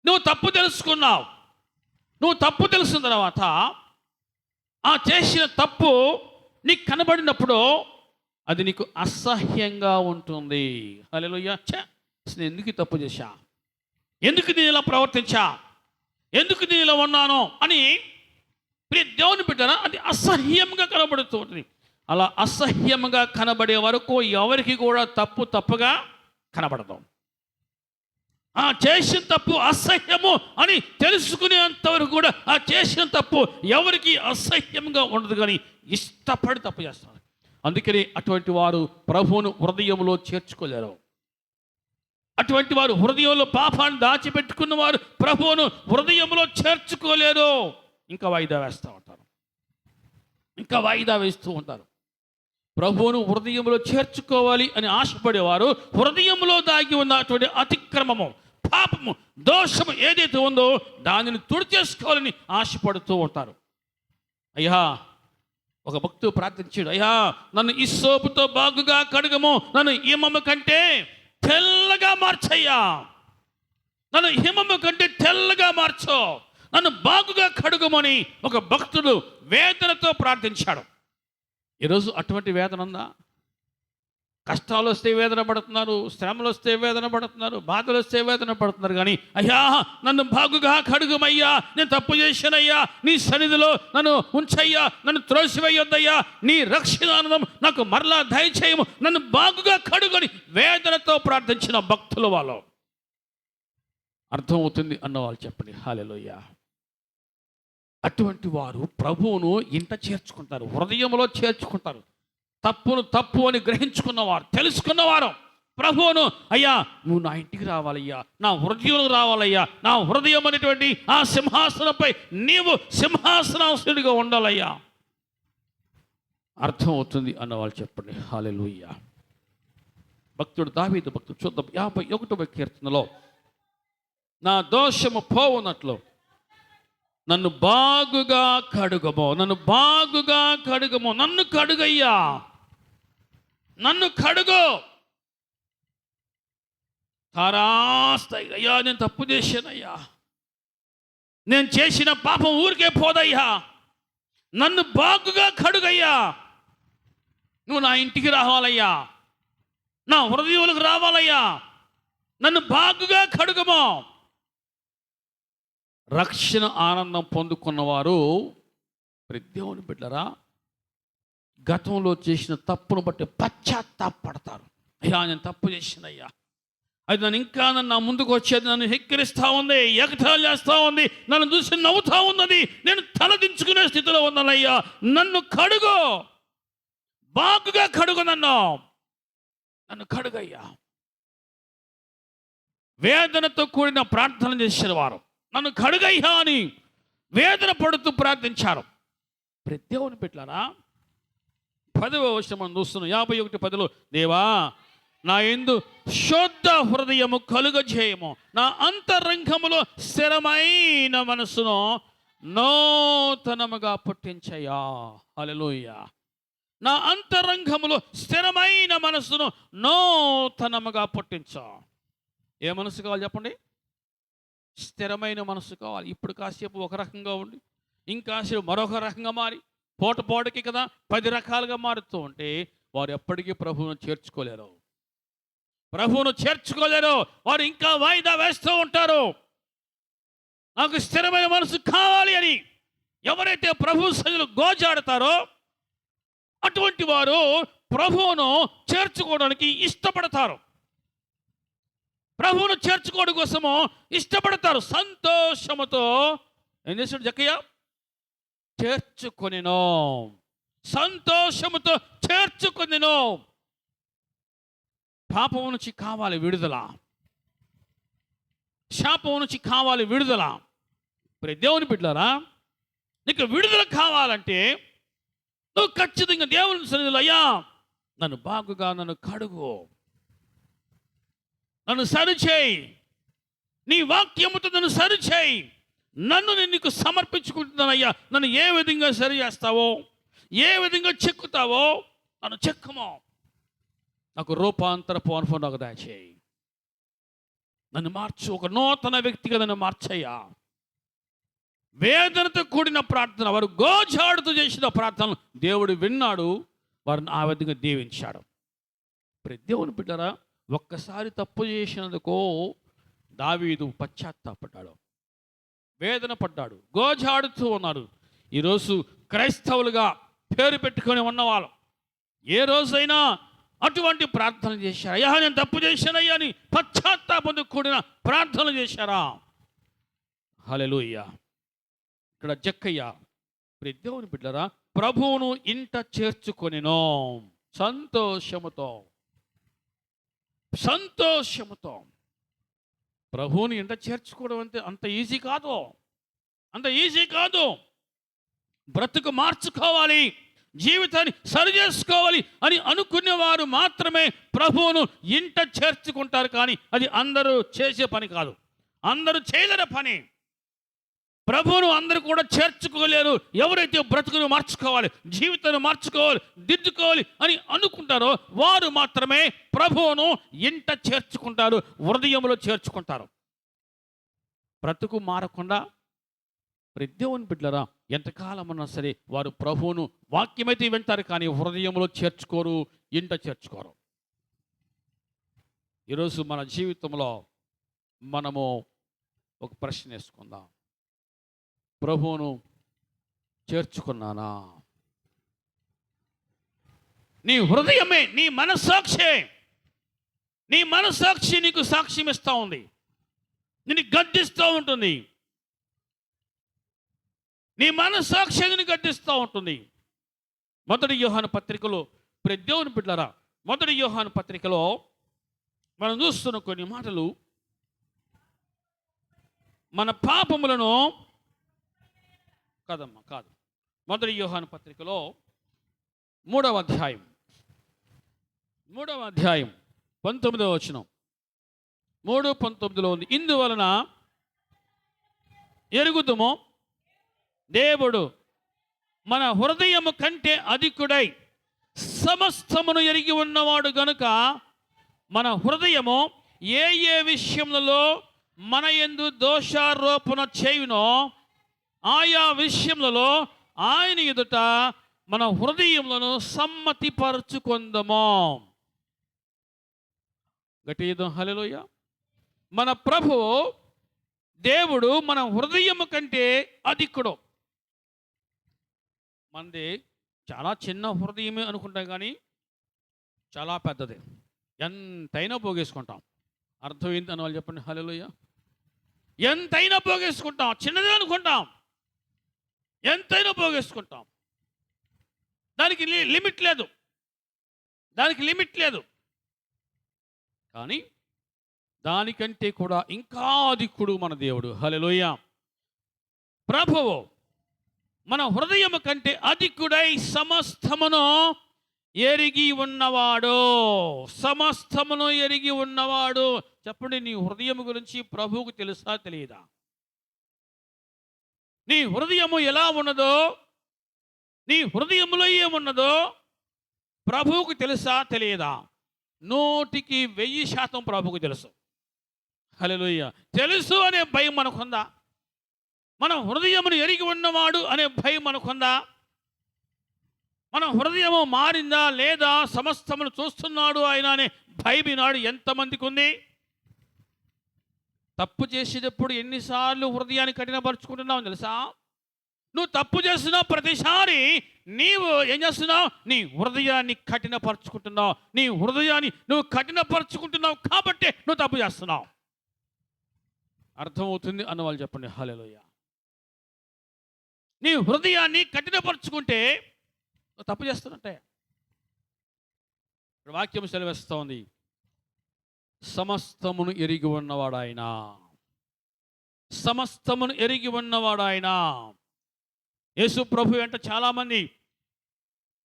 నువ్వు తప్పు తెలుసుకున్నావు. నువ్వు తప్పు తెలిసిన తర్వాత ఆ చేసిన తప్పు నీకు కనబడినప్పుడు అది నీకు అసహ్యంగా ఉంటుంది. హల్లెలూయా. అసలు ఎందుకు తప్పు చేశా, ఎందుకు నేను ఇలా ప్రవర్తించా, ఎందుకు నేను ఇలా ఉన్నాను అని ప్రియ దేవుని బిడ్డరా అది అసహ్యంగా కనబడుతూ ఉంటుంది. అలా అసహ్యంగా కనబడే వరకు ఎవరికి కూడా తప్పుగా కనబడదు. ఆ చేసిన తప్పు అసహ్యము అని తెలుసుకునేంతవరకు కూడా ఆ చేసిన తప్పు ఎవరికి అసహ్యంగా ఉండదు, కానీ ఇష్టపడి తప్పు చేస్తారు. అందుకని అటువంటి వారు ప్రభువును హృదయంలో చేర్చుకోలేరు. అటువంటి వారు హృదయంలో పాపాన్ని దాచిపెట్టుకున్న వారు ప్రభువును హృదయంలో చేర్చుకోలేరు. ఇంకా వాయిదా వేస్తూ ఉంటారు, ఇంకా వాయిదా వేస్తూ ఉంటారు. ప్రభువును హృదయంలో చేర్చుకోవాలి అని ఆశపడేవారు హృదయంలో దాగి ఉన్నటువంటి అతిక్రమము, పాపము, దోషము ఏదైతే ఉందో దానిని తుడిచేసుకోవాలని ఆశపడుతూ ఉంటారు. అయ్యా, ఒక భక్తుడు ప్రార్థించాడు, అయ్యా నన్ను ఇస్సోపుతో బాగుగా కడుగము, నన్ను హిమము కంటే తెల్లగా మార్చయ్యా, నన్ను హిమము కంటే తెల్లగా మార్చో, నన్ను బాగుగా కడుగమని ఒక భక్తుడు వేదనతో ప్రార్థించాడు. ఈరోజు అటువంటి వేదన ఉందా? కష్టాలు వస్తే వేదన పడుతున్నారు, శ్రమలు వస్తే వేదన పడుతున్నారు, బాధలు వస్తే వేదన పడుతున్నారు. కానీ అయ్యా నన్ను బాగుగా కడుగుమయ్యా, నేను తప్పు చేశానయ్యా, నీ సన్నిధిలో నన్ను ఉంచయ్యా, నన్ను త్రోసివేయొద్దయ్యా, నీ రక్షణానందం నాకు మరలా దయచేయము, నన్ను బాగుగా కడుగని వేదనతో ప్రార్థించిన భక్తులు వాళ్ళు. అర్థమవుతుంది అన్నవాళ్ళు చెప్పండి హల్లెలూయా. అటువంటి వారు ప్రభువును ఇంట చేర్చుకుంటారు, హృదయంలో చేర్చుకుంటారు. తప్పును తప్పు అని గ్రహించుకున్నవారు, తెలుసుకున్నవారు ప్రభువును, అయ్యా నువ్వు నా ఇంటికి రావాలయ్యా, నా హృదయంలో రావాలయ్యా, నా హృదయం అనేటువంటి ఆ సింహాసనంపై నీవు సింహాసనాసనుడిగా ఉండాలయ్యా. అర్థం అవుతుంది అన్నవాళ్ళు చెప్పండి హల్లెలూయా. భక్తుడు దావీదు భక్తుడు చూద్దాం 51వ కీర్తనలో, నా దోషము పోవునట్లు నన్ను బాగుగా కడుగము, నన్ను బాగుగా కడుగము, నన్ను కడుగయ్యా, నన్ను కడుగు. తారాస్తాయి, అయ్యా నేను తప్పు చేశానయ్యా, నేను చేసిన పాపం ఊరికే పోదయ్యా, నన్ను బాగుగా కడుగయ్యా, నువ్వు నా ఇంటికి రావాలయ్యా, నా హృదయంలోకి రావాలయ్యా, నన్ను బాగుగా కడుగము. రక్షణ ఆనందం పొందుకున్నవారు దేవుని బిడ్డలారా గతంలో చేసిన తప్పును బట్టి పశ్చాత్తాపడతారు. అయ్యా నేను తప్పు చేసినయ్యా, అది నన్ను ఇంకా నా ముందుకు వచ్చేది నన్ను హెచ్చరిస్తూ ఉంది, ఎగతాళి చేస్తూ ఉంది, నన్ను చూసి నవ్వుతూ ఉన్నది, నేను తలదించుకునే స్థితిలో ఉన్నానయ్యా, నన్ను కడుగు, బాగుగా కడుగు, నన్ను కడుగయ్యా. వేదనతో కూడిన ప్రార్థన చేసిన వారు నన్ను కడుగయ్యా అని వేదన పడుతూ ప్రార్థించారు. దేవుని బిడ్డలారా 10వ వచనం మనం చూస్తున్నాం 51:10, దేవా నా యందు శుద్ధ హృదయము కలుగజేయము, నా అంతరంగములో స్థిరమైన మనసును నూతనముగా పుట్టించయ్యా. హల్లెలూయా. నా అంతరంగములో స్థిరమైన మనసును నూతనముగా పుట్టించా. ఏ మనసు కావాలి చెప్పండి? స్థిరమైన మనసు కావాలి. ఇప్పుడు కాసేపు ఒక రకంగా ఉండి ఇంకాసేపు మరొక రకంగా మారి పోటకి కదా 10 రకాలుగా మారుతూ ఉంటే వారు ఎప్పటికీ ప్రభువును చేర్చుకోలేరు, ప్రభువును చేర్చుకోలేరు. వారు ఇంకా వాయిదా వేస్తూ ఉంటారు. నాకు స్థిరమైన మనసు కావాలి అని ఎవరైతే ప్రభు సన్నిధిలో గోజాడతారో అటువంటి వారు ప్రభువును చేర్చుకోవడానికి ఇష్టపడతారు, ప్రభువును చేర్చుకోవడం కోసము ఇష్టపడతారు. సంతోషముతో ఏం చేశాడు జక్కయ్య? చేర్చుకొనెను, సంతోషముతో చేర్చుకొనెను. పాపము నుంచి కావాలి విడుదల, శాపము నుంచి కావాలి విడుదల. దేవుని బిడ్డలారా నీకు విడుదల కావాలంటే నువ్వు ఖచ్చితంగా దేవుని సన్నిధిలో అయ్యా నన్ను బాగుగా నన్ను కడుగు, నన్ను సరిచేయి, నీ వాక్యముతో నన్ను సరిచేయి, నన్ను నేను నీకు సమర్పించుకుంటున్నానయ్యా. నన్ను ఏ విధంగా సరి చేస్తావో, ఏ విధంగా చెక్కుతావో నన్ను చెక్కుమో, నాకు రూపాంతరపు అనుభవం నాకు దయచేయి, నన్ను మార్చు, ఒక నూతన వ్యక్తిగా నన్ను మార్చయ్యా. వేదనతో కూడిన ప్రార్థన, వారు గోజాడుతూ చేసిన ప్రార్థనలు దేవుడు విన్నాడు, వారిని ఆ విధంగా దీవించాడు. దేవుని బిడ్డరా ఒక్కసారి తప్పు చేసినందుకో దావీదు పశ్చాత్తాపడ్డాడు, వేదన పడ్డాడు, గోజాడుతూ ఉన్నారు. ఈరోజు క్రైస్తవులుగా పేరు పెట్టుకొని ఉన్నవాళ్ళు ఏ రోజైనా అటువంటి ప్రార్థన చేశారా? అయ్యా నేను తప్పు చేశానయ్యా అని పశ్చాత్తాపంతో కూడిన ప్రార్థన చేశారా? హల్లెలూయా. ఇక్కడ జక్కయ్య దేవుని బిడ్డరా ప్రభువును ఇంట చేర్చుకొనెను సంతోషముతో, సంతోషముతో. ప్రభువుని ఇంట చేర్చుకోవడం అంటే అంత ఈజీ కాదు, అంత ఈజీ కాదు. బ్రతుకు మార్చుకోవాలి, జీవితాన్ని సరి చేసుకోవాలి అని అనుకునేవారు మాత్రమే ప్రభువును ఇంట చేర్చుకుంటారు. కానీ అది అందరూ చేసే పని కాదు, అందరూ చేయలేని పని. ప్రభువును అందరూ కూడా చేర్చుకోలేరు. ఎవరైతే బ్రతుకును మార్చుకోవాలి, జీవితాన్ని మార్చుకోవాలి, దిద్దుకోవాలి అని అనుకుంటారో వారు మాత్రమే ప్రభువును ఇంట చేర్చుకుంటారు, హృదయంలో చేర్చుకుంటారు. బ్రతుకు మారకుండా దేవుని బిడ్డలారా, ఎంతకాలం అన్నా సరే వారు ప్రభువును వాక్యమైతే వింటారు కానీ హృదయంలో చేర్చుకోరు, ఇంట చేర్చుకోరు. ఈరోజు మన జీవితంలో మనము ఒక ప్రశ్న వేసుకుందాం. ప్రభువును చేర్చుకున్నానా? నీ హృదయమే, నీ మనస్సాక్షే, నీ మనస్సాక్షి నీకు సాక్ష్యం ఇస్తూ ఉంది, నిన్ను గద్దిస్తూ ఉంటుంది. నీ మనస్సాక్షి నిన్ను గద్దిస్తూ ఉంటుంది. మొదటి యోహాను పత్రికలో దేవుని బిడ్డలారా, మొదటి యోహాను పత్రికలో మనం చూస్తున్న కొన్ని మాటలు మన పాపములను కాదు. మొదటి యోహాను పత్రికలో 3వ అధ్యాయం 19వ వచనం, 3:19లో ఉంది. ఇందువలన ఎరుగుదుము, దేవుడు మన హృదయము కంటే అధికుడై సమస్తమును ఎరిగి ఉన్నవాడు గనుక మన హృదయము ఏ ఏ విషయములలో మన యందు దోషారోపణ చేయునో ఆయా విషయములలో ఆయన ఎదుట మన హృదయములను సమ్మతిపరచుకొందము. గట్టిగా హల్లెలూయా. మన ప్రభు దేవుడు మన హృదయము కంటే అధికుడు. మనది చాలా చిన్న హృదయమే అనుకుంటాం కానీ చాలా పెద్దది, ఎంతైనా పోగేసుకుంటాం. అర్థం ఏంటి అని వాళ్ళు చెప్పండి. హల్లెలూయా. ఎంతైనా పోగేసుకుంటాం, చిన్నదే అనుకుంటాం, ఎంతైనా పోగేసుకుంటాం. దానికి లిమిట్ లేదు, దానికి లిమిట్ లేదు. కానీ దానికంటే కూడా ఇంకా అధికుడు మన దేవుడు. హల్లెలూయా. ప్రభువు మన హృదయము కంటే అధికుడై సమస్తమును ఎరిగి ఉన్నవాడు, సమస్తమును ఎరిగి ఉన్నవాడు. చెప్పండి, నీ హృదయం గురించి ప్రభువుకు తెలుసా తెలియదా? నీ హృదయము ఎలా ఉన్నదో, నీ హృదయంలో ఏమున్నదో ప్రభువుకు తెలుసా తెలియదా? 100% ప్రభువుకు తెలుసు. హల్లెలూయా. తెలుసు అనే భయం మనకుందా? మన హృదయమును ఎరిగి ఉన్నవాడు అనే భయం మనకుందా? మన హృదయము మారిందా లేదా? సమస్తమును చూస్తున్నాడు ఆయన అనే భయం ఈనాడు ఎంతమందికి ఉంది? తప్పు చేసేటప్పుడు ఎన్నిసార్లు హృదయాన్ని కఠినపరుచుకుంటున్నావు తెలుసా? నువ్వు తప్పు చేస్తున్నావు ప్రతిసారి నీవు ఏం చేస్తున్నావు? నీ హృదయాన్ని కఠినపరుచుకుంటున్నావు. నీ హృదయాన్ని నువ్వు కఠినపరుచుకుంటున్నావు కాబట్టి నువ్వు తప్పు చేస్తున్నావు. అర్థమవుతుంది అన్న వాళ్ళు చెప్పండి. హల్లెలూయా. నీ హృదయాన్ని కఠినపరుచుకుంటే నువ్వు తప్పు చేస్తున్నట్టే. వాక్యం సెలవిస్తూ ఉంది, సమస్తమును ఎరిగి ఉన్నవాడు ఆయన, సమస్తమును ఎరిగి ఉన్నవాడు ఆయన. యేసు ప్రభు వెంట చాలామంది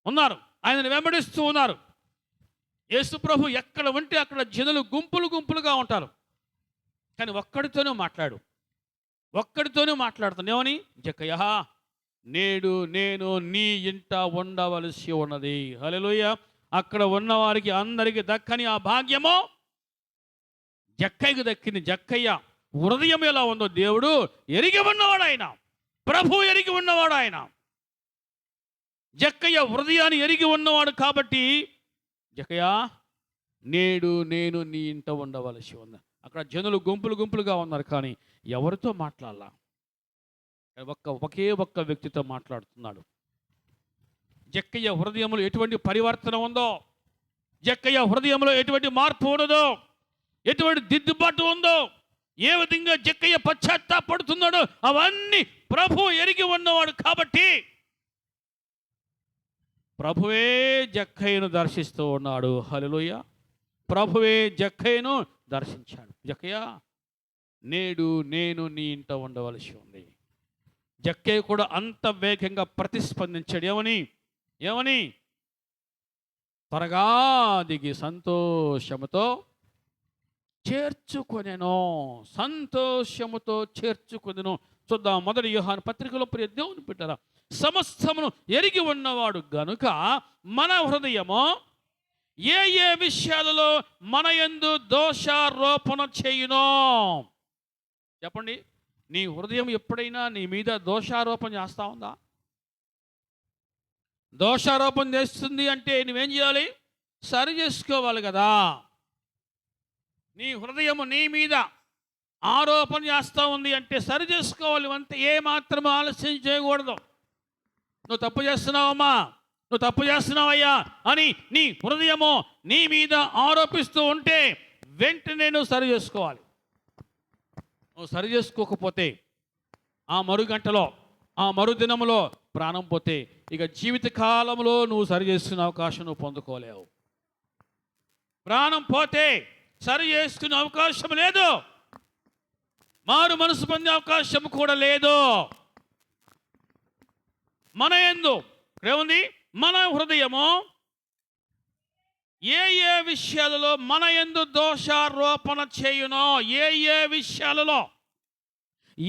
ఉన్నారు, ఆయనను వెంబడిస్తూ ఉన్నారు. యేసు ప్రభు ఎక్కడ ఉంటే అక్కడ జనులు గుంపులు గుంపులుగా ఉంటారు. కానీ ఒక్కడితోనే మాట్లాడుతాను ఏమని? జక్కయ్య, నేడు నేను నీ ఇంట ఉండవలసి ఉన్నది. హల్లెలూయా. అక్కడ ఉన్నవారికి అందరికీ దక్కని ఆ భాగ్యము జక్కయ్యకు దక్కింది. జక్కయ్య హృదయం ఎలా ఉందో దేవుడు ఎరిగి ఉన్నవాడు ఆయన, ప్రభు ఎరిగి ఉన్నవాడు ఆయన. జక్కయ్య హృదయాన్ని ఎరిగి ఉన్నవాడు కాబట్టి, జక్కయ్య నేడు నేను నీ ఇంట ఉండవలసి ఉంది. అక్కడ జనులు గుంపులు గుంపులుగా ఉన్నారు కానీ ఎవరితో మాట్లాడాల? ఒకే ఒక్క వ్యక్తితో మాట్లాడుతున్నాడు. జక్కయ్య హృదయంలో ఎటువంటి పరివర్తన ఉందో, జక్కయ్య హృదయంలో ఎటువంటి మార్పు ఉన్నదో, ఎటువంటి దిద్దుబాటు ఉందో, ఏ విధంగా జక్కయ్య పశ్చాత్తాపడుతున్నాడో అవన్నీ ప్రభు ఎరిగి ఉన్నవాడు కాబట్టి ప్రభువే జక్కయ్యను దర్శిస్తూ ఉన్నాడు. హల్లెలూయా. ప్రభువే జక్కయ్యను దర్శించాడు. జక్కయ్య నేడు నేను నీ ఇంట ఉండవలసి ఉంది. జక్కయ్య కూడా అంత వేగంగా ప్రతిస్పందించాడు. ఏమని ఏమని త్వరగా దిగి సంతోషముతో చేర్చుకొనెను. సంతోషముతో చేర్చుకొనెను. చూద్దాం, మొదటి యోహాను పత్రికలో ప్రియ దేవుని బిడ్డలారా, సమస్తమును ఎరిగి ఉన్నవాడు గనుక మన హృదయము ఏ ఏ విషయాలలో మన యందు దోషారోపణ చేయునో. చెప్పండి, నీ హృదయం ఎప్పుడైనా నీ మీద దోషారోపణ చేస్తా ఉందా? దోషారోపణ చేస్తుంది అంటే నువ్వేం చేయాలి? సరి చేసుకోవాలి కదా. నీ హృదయము నీ మీద ఆరోపణ చేస్తూ ఉంది అంటే సరి చేసుకోవాలి. అంతే, ఏ మాత్రం ఆలస్యం చేయకూడదు. నువ్వు తప్పు చేస్తున్నావమ్మా, నువ్వు తప్పు చేస్తున్నావయ్యా అని నీ హృదయము నీ మీద ఆరోపిస్తూ ఉంటే వెంటనే నువ్వు సరి చేసుకోవాలి. నువ్వు సరి చేసుకోకపోతే ఆ మరుగంటలో, ఆ మరుదినములో ప్రాణం పోతే ఇక జీవితకాలంలో నువ్వు సరి చేసుకునే అవకాశం నువ్వు పొందుకోలేవు. ప్రాణం పోతే సరి చేసుకునే అవకాశం లేదు, మారు మనసు పొందే అవకాశం కూడా లేదు. మన యందు ఏముంది? మన హృదయము ఏ ఏ విషయాలలో మన యందు దోషారోపణ చేయునో, ఏ ఏ విషయాలలో,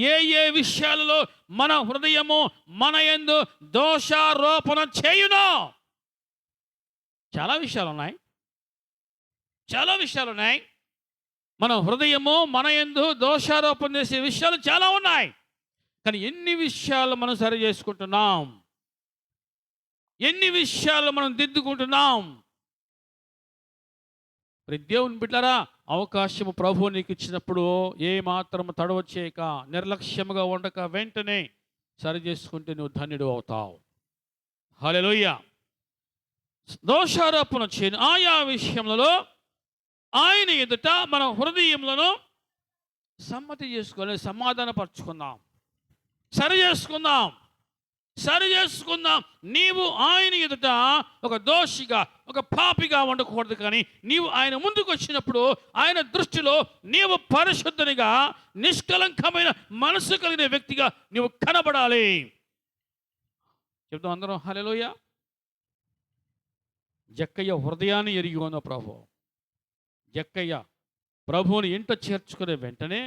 ఏ ఏ విషయాలలో మన హృదయము మన యందు దోషారోపణ చేయునో. చాలా విషయాలు ఉన్నాయి, చాలా విషయాలు ఉన్నాయి. మన హృదయము మన యందు దోషారోపణ చేసే విషయాలు చాలా ఉన్నాయి. కానీ ఎన్ని విషయాలు మనం సరి చేసుకుంటున్నాం? ఎన్ని విషయాలు మనం దిద్దుకుంటున్నాం? దేవుని బిడ్డలారా, అవకాశము ప్రభువు నీకు ఇచ్చినప్పుడు ఏ మాత్రం తడవ చేయక, నిర్లక్ష్యముగా ఉండక వెంటనే సరి చేసుకుంటే నువ్వు ధన్యుడు అవుతావు. హల్లెలూయా. దోషారోపణ చేయని ఆయా విషయములలో ఆయన ఎదుట మన హృదయములను సమ్మతి చేసుకొని సమాధానపరుచుకుందాం, సరి చేసుకుందాం, సరి చేసుకుందాం. నీవు ఆయన ఎదుట ఒక దోషిగా, ఒక పాపిగా ఉండకూడదు. కానీ నీవు ఆయన ముందుకు వచ్చినప్పుడు ఆయన దృష్టిలో నీవు పరిశుద్ధునిగా, నిష్కలంకమైన మనసు కలిగిన వ్యక్తిగా నీవు కనబడాలి. చెప్తాం అందరం హల్లెలూయా. జక్కయ్య హృదయాన్ని ఎరిగి ఉన్న ప్రభు. జక్కయ్య ప్రభువుని ఇంట చేర్చుకునే వెంటనే,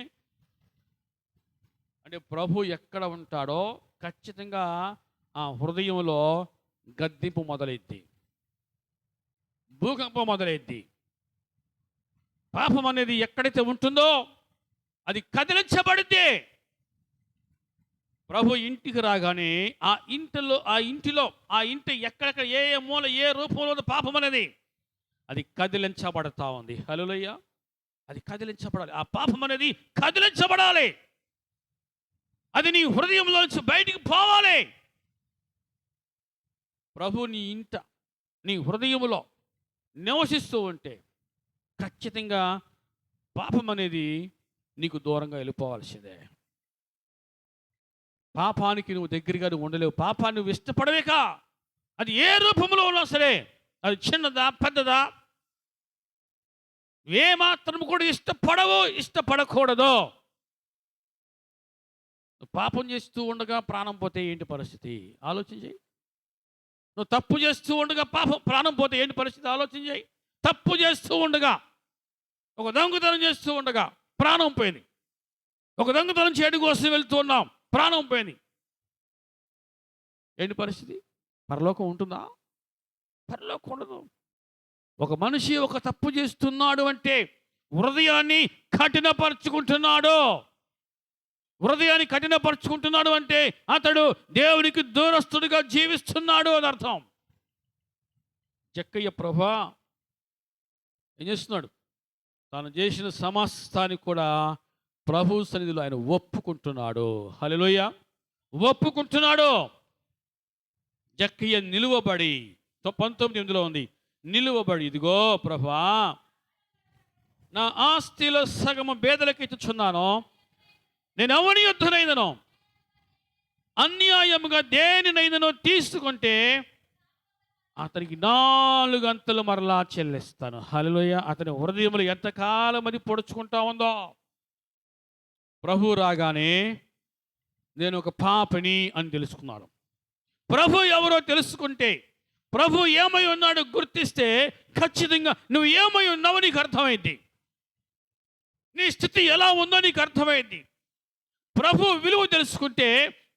అంటే ప్రభు ఎక్కడ ఉంటాడో ఖచ్చితంగా ఆ హృదయంలో గద్దింపు మొదలైద్ది, భూకంపం మొదలైద్ది. పాపం అనేది ఎక్కడైతే ఉంటుందో అది కదిలించబడితే ప్రభు ఇంటికి రాగానే ఆ ఇంటిలో ఆ ఇంటి ఎక్కడెక్కడ ఏ ఏ మూల ఏ రూపంలో పాపం అనేది అది కదిలించబడతా ఉంది. హల్లెలూయా. అది కదిలించబడాలి. ఆ పాపం అనేది కదిలించబడాలి. అది నీ హృదయంలో నుంచి బయటికి పోవాలి. ప్రభు నీ ఇంట, నీ హృదయంలో నివసిస్తూ ఉంటే ఖచ్చితంగా పాపం అనేది నీకు దూరంగా వెళ్ళిపోవాల్సిందే. పాపానికి నువ్వు దగ్గరగా నువ్వు ఉండలేవు. పాపాన్ని నువ్వు ఇష్టపడవేక, అది ఏ రూపంలో ఉన్నా సరే, అది చిన్నదా పెద్దదా, ఏ మాత్రం కూడా ఇష్టపడకూడదు. పాపం చేస్తూ ఉండగా ప్రాణం పోతే ఏంటి పరిస్థితి ఆలోచించి. నువ్వు తప్పు చేస్తూ ఉండగా ప్రాణం పోతే ఏంటి పరిస్థితి ఆలోచించాయి. తప్పు చేస్తూ ఉండగా, ఒక దొంగతనం చేస్తూ ఉండగా ప్రాణం పోయింది. ఒక దొంగతనం చేయడం కోసం వెళ్తూ ఉన్నాం, ప్రాణం పోయింది. ఏంటి పరిస్థితి? పరలోకం ఉంటుందా? పరలోకం ఉండదు. ఒక మనిషి ఒక తప్పు చేస్తున్నాడు అంటే హృదయాన్ని కఠినపరుచుకుంటున్నాడు. హృదయాన్ని కఠినపరుచుకుంటున్నాడు అంటే అతడు దేవునికి దూరస్తుడిగా జీవిస్తున్నాడు అని అర్థం. జక్కయ్య ప్రభా ఏం చేస్తున్నాడు? తాను చేసిన సమస్తాన్ని కూడా ప్రభు సన్నిధిలో ఆయన ఒప్పుకుంటున్నాడు. హల్లెలూయా. ఒప్పుకుంటున్నాడు. జక్కయ్య నిలువబడి, 19 ఉంది, నిలువబడి, ఇదిగో ప్రభా, నా ఆస్తిలో సగము పేదలకు ఇచ్చుచున్నాను. నేను ఎవని యొద్దనైనను అన్యాయముగా దేనినైనను తీసుకుంటే అతనికి 4 అంతలు మరలా చెల్లిస్తాను. హల్లెలూయా. అతని హృదయములు ఎంతకాలం అది పొడుచుకుంటా ఉందో, ప్రభు రాగానే నేను ఒక పాపిని అని తెలుసుకున్నాడు. ప్రభు ఎవరో తెలుసుకుంటే, ప్రభు ఏమై ఉన్నాడో గుర్తిస్తే ఖచ్చితంగా నువ్వు ఏమై ఉన్నావో నీకు అర్థమైంది. నీ స్థితి ఎలా ఉందో నీకు అర్థమైంది. ప్రభు విలువ తెలుసుకుంటే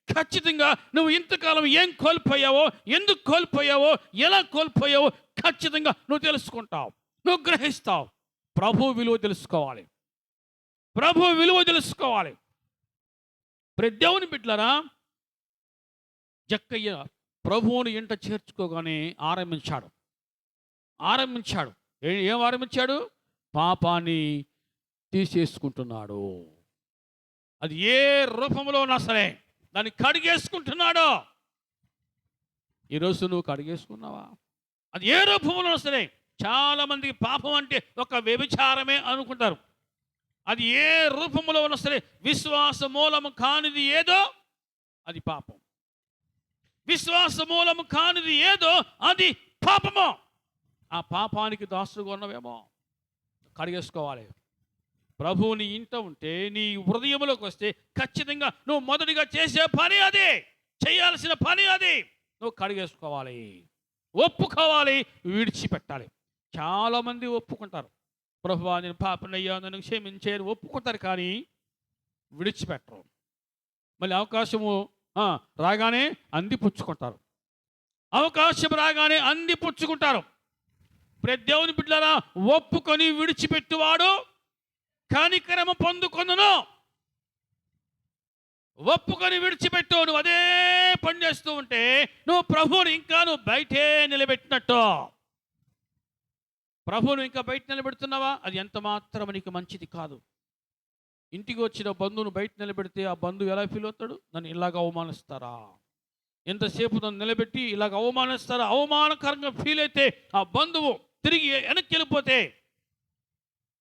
ఖచ్చితంగా నువ్వు ఇంతకాలం ఏం కోల్పోయావో, ఎందుకు కోల్పోయావో, ఎలా కోల్పోయావో ఖచ్చితంగా నువ్వు తెలుసుకుంటావు, నువ్వు గ్రహిస్తావు. ప్రభు విలువ తెలుసుకోవాలి, ప్రభు విలువ తెలుసుకోవాలి. ప్రతి దేవుని బిడ్డలారా, జక్కయ్య ప్రభువుని ఇంట చేర్చుకోగానే ఆరంభించాడు. ఏం ఆరంభించాడు? పాపాన్ని తీసేసుకుంటున్నాడు. అది ఏ రూపంలో ఉన్నా సరే దాన్ని కడిగేసుకుంటున్నాడు. ఈరోజు నువ్వు కడిగేసుకున్నావా? అది ఏ రూపంలో ఉన్నా సరే. చాలామందికి పాపం అంటే ఒక వ్యభిచారమే అనుకుంటారు. అది ఏ రూపంలో ఉన్నా సరే, విశ్వాస మూలము కానిది ఏదో అది పాపం. విశ్వాస మూలము కానిది ఏదో అది పాపము. ఆ పాపానికి దాసుగా ఉన్నవేమో కడిగేసుకోవాలి. ప్రభువుని ఇంట ఉంటే, నీ హృదయంలోకి వస్తే ఖచ్చితంగా నువ్వు మొదటిగా చేసే పని అదే, చేయాల్సిన పని అది. నువ్వు కడిగేసుకోవాలి, ఒప్పుకోవాలి, విడిచిపెట్టాలి. చాలామంది ఒప్పుకుంటారు, ప్రభువా నేను పాపనయ్యా నన్ను క్షమించేది ఒప్పుకుంటారు, కానీ విడిచిపెట్టరు. మళ్ళీ అవకాశము రాగానే అందిపుచ్చుకుంటారు. అవకాశం రాగానే అందిపుచ్చుకుంటారు. ప్రతి దేవుని బిడ్డలారా, ఒప్పుకొని విడిచిపెట్టువాడు కనికరము పొందుకొనును. ఒప్పుకొని విడిచిపెట్టు. నువ్వు అదే పని చేస్తూ ఉంటే నువ్వు ప్రభువుని ఇంకా నువ్వు బయటే నిలబెట్టినట్టు. ప్రభువును ఇంకా బయట నిలబెడుతున్నావా? అది ఎంత మాత్రం నీకు మంచిది కాదు. ఇంటికి వచ్చిన బంధువును బయట నిలబెడితే ఆ బంధువు ఎలా ఫీల్ అవుతాడు? నన్ను ఇలాగ అవమానిస్తారా, ఎంతసేపు నన్ను నిలబెట్టి ఇలాగ అవమానిస్తారా? అవమానకరంగా ఫీల్ అయితే ఆ బంధువు తిరిగి వెనక్కి వెళ్ళిపోతే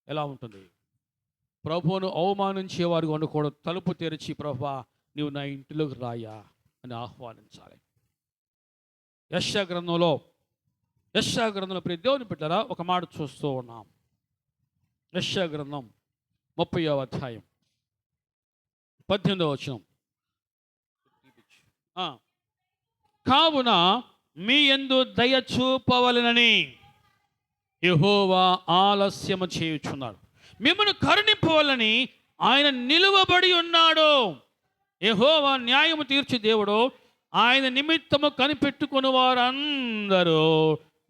ఎలా ఉంటుంది? ప్రభువును అవమానించేవారు అనుకోవడం. తలుపు తెరిచి, ప్రభువా నీవు నా ఇంటిలోకి రాయా అని ఆహ్వానించాలి. యెషయా గ్రంథంలో ప్రతి దేవుని బిడ్డలారా ఒక మాట చూస్తూ ఉన్నాం. యెషయా గ్రంథం 30వ అధ్యాయం 18వ వచనం. కావున మీ యందు దయ చూపవలెనని యెహోవా ఆలస్యము చేయుచున్నాడు, మిమ్మల్ని కరుణింపవలని ఆయన నిలువబడి ఉన్నాడు. యెహోవా న్యాయము తీర్చు దేవుడు, ఆయన నిమిత్తము కనిపెట్టుకుని వారందరూ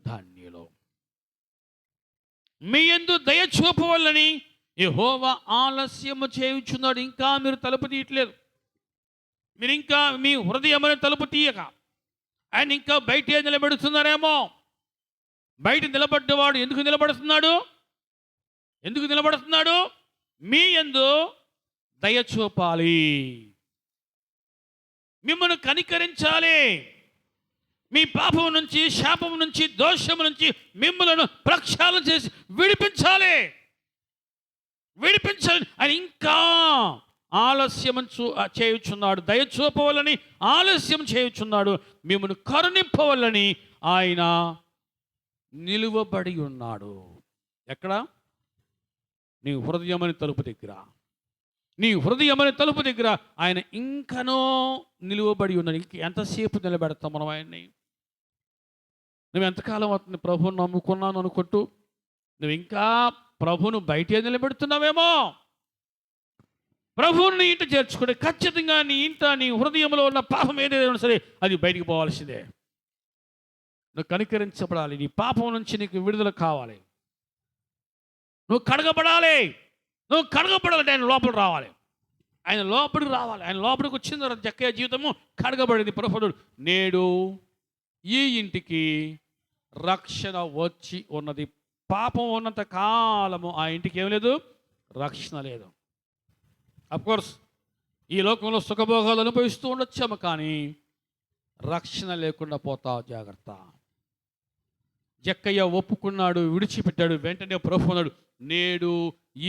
ధన్యులు. మీ యందు దయ చూపవలని యెహోవా ఆలస్యము చేయుచున్నాడు. ఇంకా మీరు తలుపు తీయట్లేదు. మీరు ఇంకా మీ హృదయమని తలుపు తీయక ఆయన ఇంకా బయటే నిలబెడుతున్నారేమో. బయట నిలబడ్డవాడు ఎందుకు నిలబడుతున్నాడు? మీ యందు దయ చూపాలి, మిమ్మల్ని కనికరించాలి, మీ పాపం నుంచి, శాపం నుంచి, దోషం నుంచి మిమ్మల్ని ప్రక్షాళన చేసి విడిపించాలి. అని ఇంకా ఆలస్యం చేయుచున్నాడు. దయ చూపవలని ఆలస్యం చేయుచున్నాడు, మిమ్మల్ని కరుణింపవలని ఆయన నిలువబడి ఉన్నాడు. ఎక్కడ? నీ హృదయమని తలుపు దగ్గర ఆయన ఇంకనో నిలువబడి ఉన్నాడు. ఇంక ఎంతసేపు నిలబెడతాం మనం ఆయన్ని? నువ్వు ఎంతకాలం అవుతుంది ప్రభువుని నమ్ముకున్నాను అనుకుంటూ నువ్వు ఇంకా ప్రభువును బయటే నిలబెడుతున్నావేమో. ప్రభువుని నీ ఇంట చేర్చుకుంటే ఖచ్చితంగా నీ ఇంట, నీ హృదయంలో ఉన్న పాపం ఏదైనా సరే అది బయటికి పోవాల్సిందే. నువ్వు కనికరించబడాలి, నీ పాపం నుంచి నీకు విడుదల కావాలి, నువ్వు కడగబడాలి. ఆయన లోపలికి రావాలి. ఆయన లోపలికి వచ్చిన తర్వాత జక్కయ్య జీవితము కడగబడింది. ప్రభువుడు, నేడు ఈ ఇంటికి రక్షణ వచ్చి ఉన్నది. పాపం ఉన్నంత కాలము ఆ ఇంటికి ఏం లేదు, రక్షణ లేదు. అఫ్కోర్స్ ఈ లోకంలో సుఖభోగాలు అనుభవిస్తూ ఉండొచ్చాము, కానీ రక్షణ లేకుండా పోతావు, జాగ్రత్త. జక్కయ్య ఒప్పుకున్నాడు, విడిచిపెట్టాడు. వెంటనే ప్రభు అన్నాడు, నేడు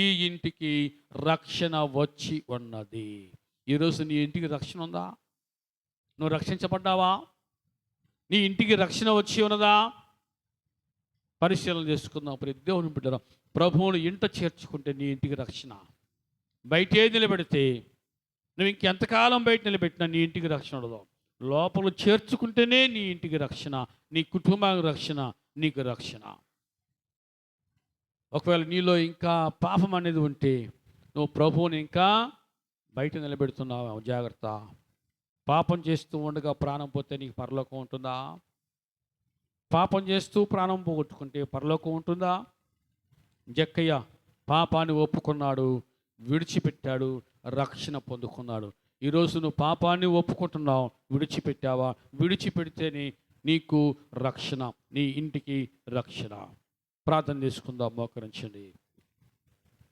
ఈ ఇంటికి రక్షణ వచ్చి ఉన్నది. ఈరోజు నీ ఇంటికి రక్షణ ఉందా? నువ్వు రక్షించబడ్డావా? నీ ఇంటికి రక్షణ వచ్చి ఉన్నదా? పరిశీలన చేసుకుందాం. ప్రతి దేవుని బిడ్డరా, ప్రభువును ఇంట చేర్చుకుంటే నీ ఇంటికి రక్షణ. బయటే నిలబెడితే నువ్వు ఇంకెంతకాలం బయట నిలబెట్టినా నీ ఇంటికి రక్షణ ఉండదు. లోపల చేర్చుకుంటేనే నీ ఇంటికి రక్షణ, నీ కుటుంబానికి రక్షణ, నీకు రక్షణ. ఒకవేళ నీలో ఇంకా పాపం అనేది ఉంటే నువ్వు ప్రభువుని ఇంకా బయట నిలబెడుతున్నావు, జాగ్రత్త. పాపం చేస్తూ ఉండగా ప్రాణం పోతే నీకు పరలోకం ఉంటుందా? పాపం చేస్తూ ప్రాణం పోగొట్టుకుంటే పరలోకం ఉంటుందా? జక్కయ్య పాపాన్ని ఒప్పుకున్నాడు, విడిచిపెట్టాడు, రక్షణ పొందుకున్నాడు. ఈరోజు నువ్వు పాపాన్ని ఒప్పుకుంటున్నావు, విడిచిపెట్టావా? విడిచిపెడితేనే నీకు రక్షణ, నీ ఇంటికి రక్షణ. ప్రార్థన చేసుకుందాం, మోకరించండి.